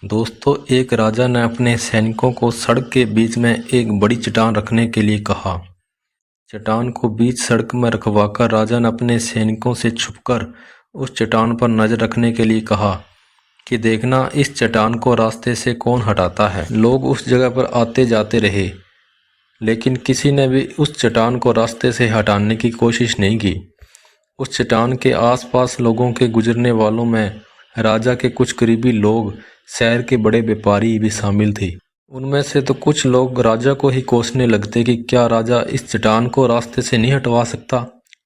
दोस्तों, एक राजा ने अपने सैनिकों को सड़क के बीच में एक बड़ी चट्टान रखने के लिए कहा। चट्टान को बीच सड़क में रखवाकर राजा ने अपने सैनिकों से छुपकर उस चट्टान पर नजर रखने के लिए कहा कि देखना इस चट्टान को रास्ते से कौन हटाता है। लोग उस जगह पर आते जाते रहे, लेकिन किसी ने भी उस चट्टान को रास्ते से हटाने की कोशिश नहीं की। उस चट्टान के आसपास लोगों के गुजरने वालों में राजा के कुछ करीबी लोग, शहर के बड़े व्यापारी भी शामिल थे। उनमें से तो कुछ लोग राजा को ही कोसने लगते कि क्या राजा इस चट्टान को रास्ते से नहीं हटवा सकता,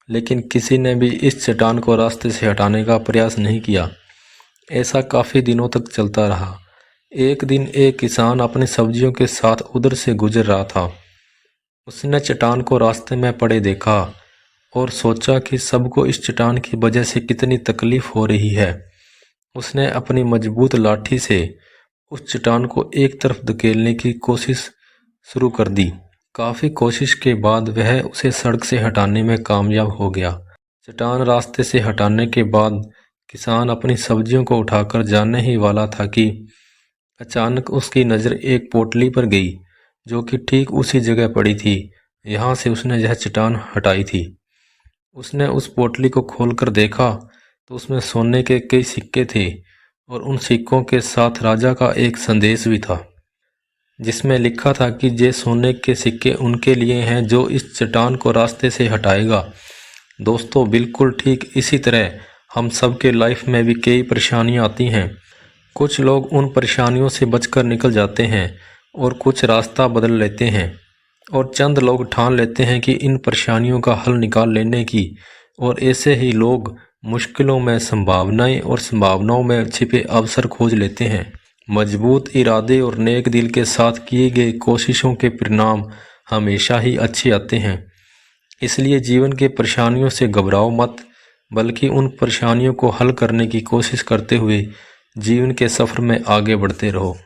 लेकिन किसी ने भी इस चट्टान को रास्ते से हटाने का प्रयास नहीं किया। ऐसा काफ़ी दिनों तक चलता रहा। एक दिन एक किसान अपनी सब्जियों के साथ उधर से गुजर रहा था। उसने चट्टान को रास्ते में पड़े देखा और सोचा कि सबको इस चट्टान की वजह से कितनी तकलीफ हो रही है। उसने अपनी मजबूत लाठी से उस चट्टान को एक तरफ धकेलने की कोशिश शुरू कर दी। काफ़ी कोशिश के बाद वह उसे सड़क से हटाने में कामयाब हो गया। चट्टान रास्ते से हटाने के बाद किसान अपनी सब्जियों को उठाकर जाने ही वाला था कि अचानक उसकी नज़र एक पोटली पर गई, जो कि ठीक उसी जगह पड़ी थी यहाँ से उसने यह चट्टान हटाई थी। उसने उस पोटली को खोलकर देखा तो उसमें सोने के कई सिक्के थे और उन सिक्कों के साथ राजा का एक संदेश भी था, जिसमें लिखा था कि ये सोने के सिक्के उनके लिए हैं जो इस चट्टान को रास्ते से हटाएगा। दोस्तों, बिल्कुल ठीक इसी तरह हम सब के लाइफ में भी कई परेशानियां आती हैं। कुछ लोग उन परेशानियों से बचकर निकल जाते हैं और कुछ रास्ता बदल लेते हैं, और चंद लोग ठान लेते हैं कि इन परेशानियों का हल निकाल लेने की। और ऐसे ही लोग मुश्किलों में संभावनाएं और संभावनाओं में छिपे अवसर खोज लेते हैं। मजबूत इरादे और नेक दिल के साथ किए गए कोशिशों के परिणाम हमेशा ही अच्छे आते हैं। इसलिए जीवन के परेशानियों से घबराओ मत, बल्कि उन परेशानियों को हल करने की कोशिश करते हुए जीवन के सफ़र में आगे बढ़ते रहो।